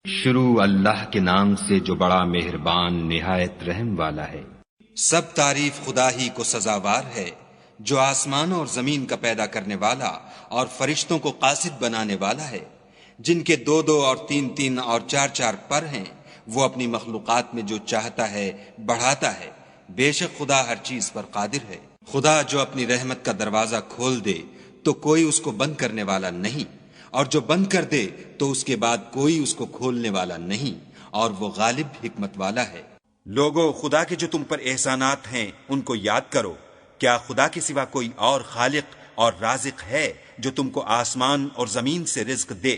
شروع اللہ کے نام سے جو بڑا مہربان نہایت رحم والا ہے۔ سب تعریف خدا ہی کو سزاوار ہے جو آسمانوں اور زمین کا پیدا کرنے والا اور فرشتوں کو قاصد بنانے والا ہے، جن کے 2 اور 3 اور 4 پر ہیں۔ وہ اپنی مخلوقات میں جو چاہتا ہے بڑھاتا ہے، بے شک خدا ہر چیز پر قادر ہے۔ خدا جو اپنی رحمت کا دروازہ کھول دے تو کوئی اس کو بند کرنے والا نہیں، اور جو بند کر دے تو اس کے بعد کوئی اس کو کھولنے والا نہیں، اور وہ غالب حکمت والا ہے۔ لوگو، خدا کے جو تم پر احسانات ہیں ان کو یاد کرو۔ کیا خدا کے سوا کوئی اور خالق اور رازق ہے جو تم کو آسمان اور زمین سے رزق دے؟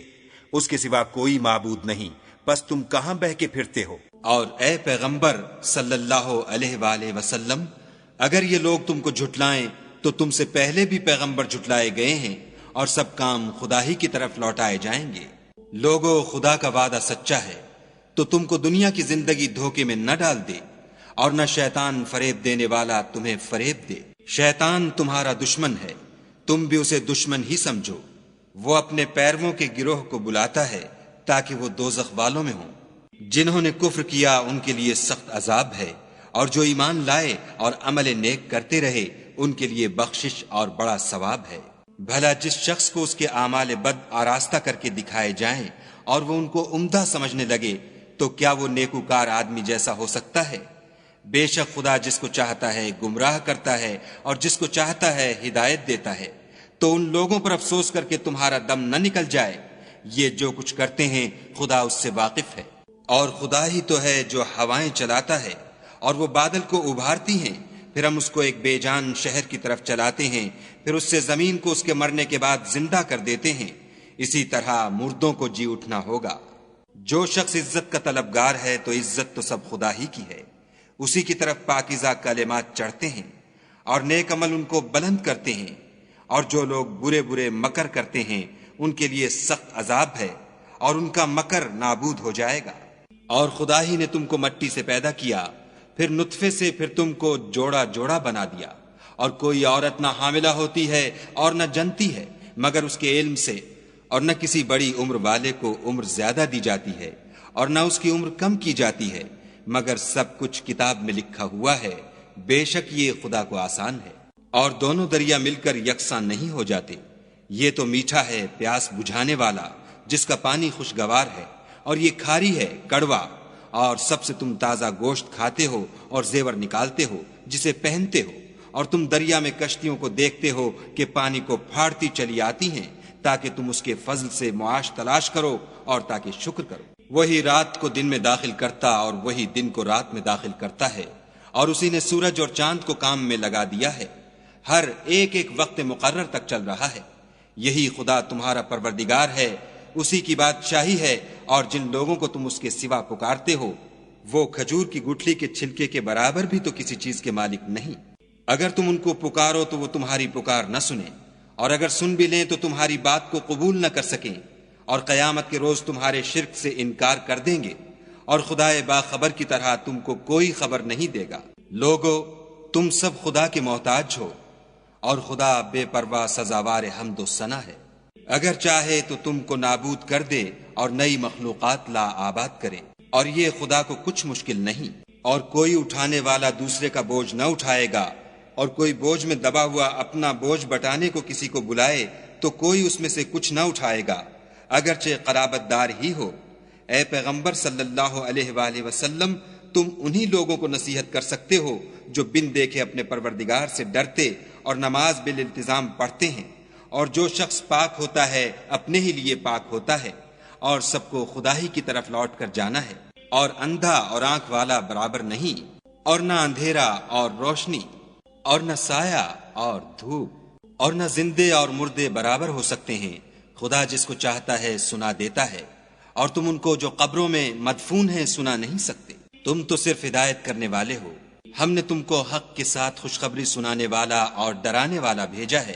اس کے سوا کوئی معبود نہیں، پس تم کہاں بہ کے پھرتے ہو؟ اور اے پیغمبر صلی اللہ علیہ وآلہ وسلم، اگر یہ لوگ تم کو جھٹلائیں تو تم سے پہلے بھی پیغمبر جھٹلائے گئے ہیں، اور سب کام خدا ہی کی طرف لوٹائے جائیں گے۔ لوگو، خدا کا وعدہ سچا ہے، تو تم کو دنیا کی زندگی دھوکے میں نہ ڈال دے، اور نہ شیطان فریب دینے والا تمہیں فریب دے۔ شیطان تمہارا دشمن ہے، تم بھی اسے دشمن ہی سمجھو۔ وہ اپنے پیرووں کے گروہ کو بلاتا ہے تاکہ وہ دوزخ والوں میں ہوں۔ جنہوں نے کفر کیا ان کے لیے سخت عذاب ہے، اور جو ایمان لائے اور عمل نیک کرتے رہے ان کے لیے بخشش اور بڑا ثواب ہے۔ بھلا جس شخص کو اس کے اعمال بد آراستہ کر کے دکھائے جائیں اور وہ ان کو عمدہ سمجھنے لگے تو کیا وہ نیکوکار آدمی جیسا ہو سکتا ہے؟ بے شک خدا جس کو چاہتا ہے گمراہ کرتا ہے اور جس کو چاہتا ہے ہدایت دیتا ہے۔ تو ان لوگوں پر افسوس کر کے تمہارا دم نہ نکل جائے، یہ جو کچھ کرتے ہیں خدا اس سے واقف ہے۔ اور خدا ہی تو ہے جو ہوائیں چلاتا ہے اور وہ بادل کو ابھارتی ہیں، پھر ہم اس کو ایک بے جان شہر کی طرف چلاتے ہیں، پھر اس سے زمین کو اس کے مرنے کے بعد زندہ کر دیتے ہیں۔ اسی طرح مردوں کو جی اٹھنا ہوگا۔ جو شخص عزت کا طلبگار ہے تو عزت تو سب خدا ہی کی ہے، اسی کی طرف پاکیزہ کلمات چڑھتے ہیں اور نیک عمل ان کو بلند کرتے ہیں۔ اور جو لوگ برے برے مکر کرتے ہیں ان کے لیے سخت عذاب ہے، اور ان کا مکر نابود ہو جائے گا۔ اور خدا ہی نے تم کو مٹی سے پیدا کیا، پھر نطفے سے، پھر تم کو جوڑا جوڑا بنا دیا، اور کوئی عورت نہ حاملہ ہوتی ہے اور نہ جنتی ہے مگر اس کے علم سے، اور نہ کسی بڑی عمر والے کو عمر زیادہ دی جاتی ہے اور نہ اس کی عمر کم کی جاتی ہے، مگر سب کچھ کتاب میں لکھا ہوا ہے۔ بے شک یہ خدا کو آسان ہے۔ اور دونوں دریا مل کر یکساں نہیں ہو جاتے۔ یہ تو میٹھا ہے پیاس بجھانے والا، جس کا پانی خوشگوار ہے، اور یہ کھاری ہے کڑوا۔ اور سب سے تم تازہ گوشت کھاتے ہو اور زیور نکالتے ہو جسے پہنتے ہو، اور تم دریا میں کشتیوں کو دیکھتے ہو کہ پانی کو پھاڑتی چلی آتی ہیں، تاکہ تم اس کے فضل سے معاش تلاش کرو اور تاکہ شکر کرو۔ وہی رات کو دن میں داخل کرتا اور وہی دن کو رات میں داخل کرتا ہے، اور اسی نے سورج اور چاند کو کام میں لگا دیا ہے، ہر ایک ایک وقت مقرر تک چل رہا ہے۔ یہی خدا تمہارا پروردگار ہے، اسی کی بادشاہی ہے، اور جن لوگوں کو تم اس کے سوا پکارتے ہو وہ کھجور کی گٹھلی کے چھلکے کے برابر بھی تو کسی چیز کے مالک نہیں۔ اگر تم ان کو پکارو تو وہ تمہاری پکار نہ سنیں، اور اگر سن بھی لیں تو تمہاری بات کو قبول نہ کر سکیں، اور قیامت کے روز تمہارے شرک سے انکار کر دیں گے، اور خدائے باخبر کی طرح تم کو کوئی خبر نہیں دے گا۔ لوگو، تم سب خدا کے محتاج ہو، اور خدا بے پرواہ سزاوار حمد و ثنا ہے۔ اگر چاہے تو تم کو نابود کر دے اور نئی مخلوقات لا آباد کرے، اور یہ خدا کو کچھ مشکل نہیں۔ اور کوئی اٹھانے والا دوسرے کا بوجھ نہ اٹھائے گا، اور کوئی بوجھ میں دبا ہوا اپنا بوجھ بٹانے کو کسی کو بلائے تو کوئی اس میں سے کچھ نہ اٹھائے گا، اگرچہ قرابت دار ہی ہو۔ اے پیغمبر صلی اللہ علیہ وآلہ وسلم، تم انہی لوگوں کو نصیحت کر سکتے ہو جو بن دیکھے اپنے پروردگار سے ڈرتے اور نماز بالالتزام پڑھتے ہیں۔ اور جو شخص پاک ہوتا ہے اپنے ہی لیے پاک ہوتا ہے، اور سب کو خدا ہی کی طرف لوٹ کر جانا ہے۔ اور اندھا اور آنکھ والا برابر نہیں، اور نہ اندھیرا اور روشنی، اور نہ سایہ اور دھوپ، اور نہ زندے اور مردے برابر ہو سکتے ہیں۔ خدا جس کو چاہتا ہے سنا دیتا ہے، اور تم ان کو جو قبروں میں مدفون ہیں سنا نہیں سکتے۔ تم تو صرف ہدایت کرنے والے ہو۔ ہم نے تم کو حق کے ساتھ خوشخبری سنانے والا اور ڈرانے والا بھیجا ہے،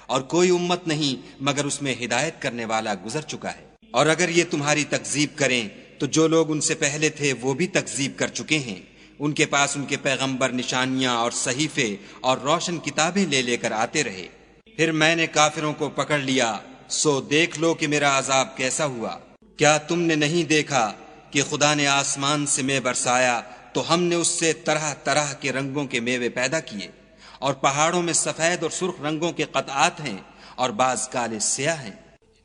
اور کوئی امت نہیں مگر اس میں ہدایت کرنے والا گزر چکا ہے۔ اور اگر یہ تمہاری تکذیب کریں تو جو لوگ ان سے پہلے تھے وہ بھی تکذیب کر چکے ہیں۔ ان کے پاس ان کے پیغمبر نشانیاں اور صحیفے اور روشن کتابیں لے لے کر آتے رہے، پھر میں نے کافروں کو پکڑ لیا، سو دیکھ لو کہ میرا عذاب کیسا ہوا۔ کیا تم نے نہیں دیکھا کہ خدا نے آسمان سے مے برسایا تو ہم نے اس سے طرح طرح کے رنگوں کے میوے پیدا کیے، اور پہاڑوں میں سفید اور سرخ رنگوں کے قطعات ہیں اور بعض کالے سیاہ ہیں۔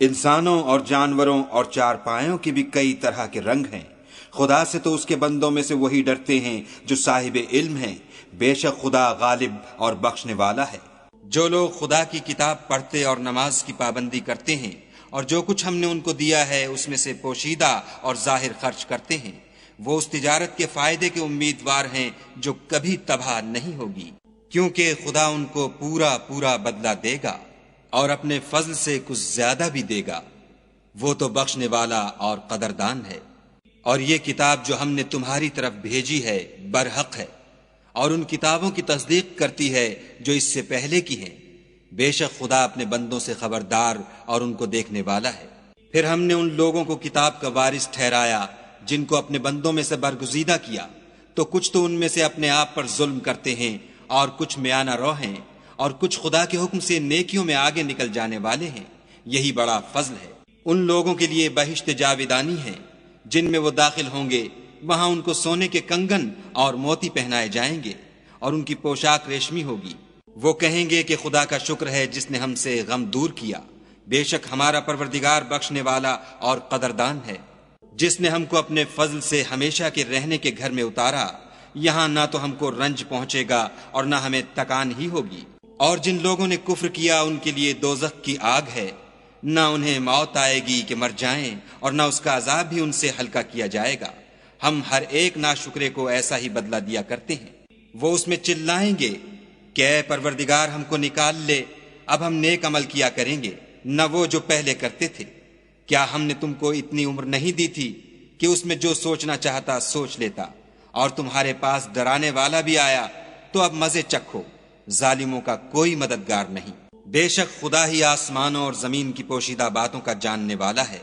انسانوں اور جانوروں اور چارپائیوں کے بھی کئی طرح کے رنگ ہیں۔ خدا سے تو اس کے بندوں میں سے وہی ڈرتے ہیں جو صاحب علم ہیں، بے شک خدا غالب اور بخشنے والا ہے۔ جو لوگ خدا کی کتاب پڑھتے اور نماز کی پابندی کرتے ہیں اور جو کچھ ہم نے ان کو دیا ہے اس میں سے پوشیدہ اور ظاہر خرچ کرتے ہیں، وہ اس تجارت کے فائدے کے امیدوار ہیں جو کبھی تباہ نہیں ہوگی، کیونکہ خدا ان کو پورا پورا بدلہ دے گا اور اپنے فضل سے کچھ زیادہ بھی دے گا۔ وہ تو بخشنے والا اور قدردان ہے۔ اور یہ کتاب جو ہم نے تمہاری طرف بھیجی ہے برحق ہے، اور ان کتابوں کی تصدیق کرتی ہے جو اس سے پہلے کی ہیں۔ بے شک خدا اپنے بندوں سے خبردار اور ان کو دیکھنے والا ہے۔ پھر ہم نے ان لوگوں کو کتاب کا وارث ٹھہرایا جن کو اپنے بندوں میں سے برگزیدہ کیا، تو کچھ تو ان میں سے اپنے آپ پر ظلم کرتے ہیں اور کچھ میانہ رو ہیں، اور کچھ خدا کے حکم سے نیکیوں میں آگے نکل جانے والے ہیں۔ یہی بڑا فضل ہے۔ ان لوگوں کے لیے بہشت جاویدانی ہے جن میں وہ داخل ہوں گے، وہاں ان کو سونے کے کنگن اور موتی پہنائے جائیں گے اور ان کی پوشاک ریشمی ہوگی۔ وہ کہیں گے کہ خدا کا شکر ہے جس نے ہم سے غم دور کیا، بے شک ہمارا پروردگار بخشنے والا اور قدردان ہے، جس نے ہم کو اپنے فضل سے ہمیشہ کے رہنے کے گھر میں اتارا۔ یہاں نہ تو ہم کو رنج پہنچے گا اور نہ ہمیں تکان ہی ہوگی۔ اور جن لوگوں نے کفر کیا ان کے لیے دوزخ کی آگ ہے، نہ انہیں موت آئے گی کہ مر جائیں اور نہ اس کا عذاب بھی ان سے ہلکا کیا جائے گا۔ ہم ہر ایک ناشکرے کو ایسا ہی بدلہ دیا کرتے ہیں۔ وہ اس میں چلائیں گے کہ اے پروردگار ہم کو نکال لے، اب ہم نیک عمل کیا کریں گے نہ وہ جو پہلے کرتے تھے۔ کیا ہم نے تم کو اتنی عمر نہیں دی تھی کہ اس میں جو سوچنا چاہتا سوچ لیتا، اور تمہارے پاس ڈرانے والا بھی آیا تو اب مزے چکھو، ظالموں کا کوئی مددگار نہیں۔ بے شک خدا ہی آسمانوں اور زمین کی پوشیدہ باتوں کا جاننے والا ہے،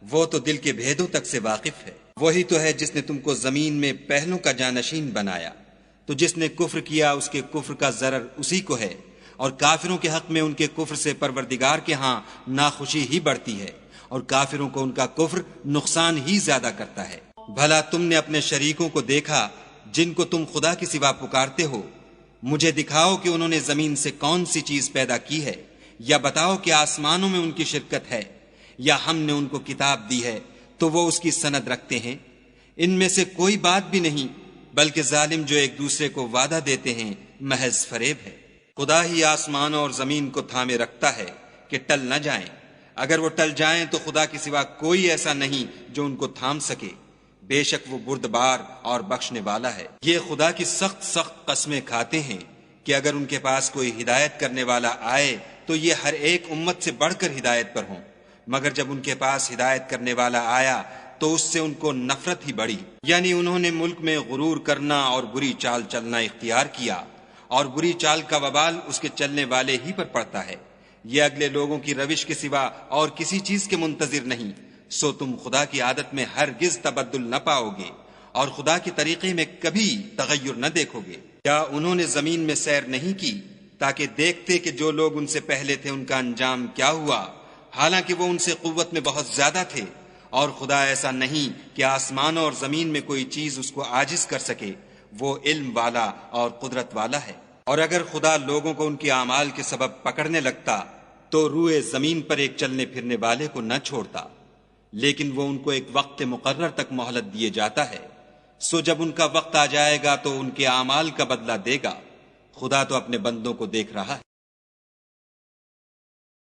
وہ تو دل کے بھیدوں تک سے واقف ہے۔ وہی تو ہے جس نے تم کو زمین میں پہلوں کا جانشین بنایا، تو جس نے کفر کیا اس کے کفر کا ضرر اسی کو ہے، اور کافروں کے حق میں ان کے کفر سے پروردگار کے ہاں ناخوشی ہی بڑھتی ہے، اور کافروں کو ان کا کفر نقصان ہی زیادہ کرتا ہے۔ بھلا تم نے اپنے شریکوں کو دیکھا جن کو تم خدا کے سوا پکارتے ہو؟ مجھے دکھاؤ کہ انہوں نے زمین سے کون سی چیز پیدا کی ہے، یا بتاؤ کہ آسمانوں میں ان کی شرکت ہے، یا ہم نے ان کو کتاب دی ہے تو وہ اس کی سند رکھتے ہیں۔ ان میں سے کوئی بات بھی نہیں، بلکہ ظالم جو ایک دوسرے کو وعدہ دیتے ہیں محض فریب ہے۔ خدا ہی آسمانوں اور زمین کو تھامے رکھتا ہے کہ ٹل نہ جائیں، اگر وہ ٹل جائیں تو خدا کے سوا کوئی ایسا نہیں جو ان کو تھام سکے، بے شک وہ بردبار اور بخشنے والا ہے۔ یہ خدا کی سخت سخت قسمیں کھاتے ہیں کہ اگر ان کے پاس کوئی ہدایت کرنے والا آئے تو یہ ہر ایک امت سے بڑھ کر ہدایت پر ہوں، مگر جب ان کے پاس ہدایت کرنے والا آیا تو اس سے ان کو نفرت ہی بڑھی، یعنی انہوں نے ملک میں غرور کرنا اور بری چال چلنا اختیار کیا، اور بری چال کا وبال اس کے چلنے والے ہی پر پڑتا ہے۔ یہ اگلے لوگوں کی روش کے سوا اور کسی چیز کے منتظر نہیں، سو تم خدا کی عادت میں ہرگز تبدل نہ پاؤ گے اور خدا کے طریقے میں کبھی تغیر نہ دیکھو گے۔ کیا انہوں نے زمین میں سیر نہیں کی تاکہ دیکھتے کہ جو لوگ ان سے پہلے تھے ان کا انجام کیا ہوا، حالانکہ وہ ان سے قوت میں بہت زیادہ تھے، اور خدا ایسا نہیں کہ آسمانوں اور زمین میں کوئی چیز اس کو عاجز کر سکے، وہ علم والا اور قدرت والا ہے۔ اور اگر خدا لوگوں کو ان کے اعمال کے سبب پکڑنے لگتا تو روئے زمین پر ایک چلنے پھرنے والے کو نہ چھوڑتا، لیکن وہ ان کو ایک وقت مقرر تک مہلت دیے جاتا ہے، سو جب ان کا وقت آ جائے گا تو ان کے اعمال کا بدلہ دے گا۔ خدا تو اپنے بندوں کو دیکھ رہا ہے۔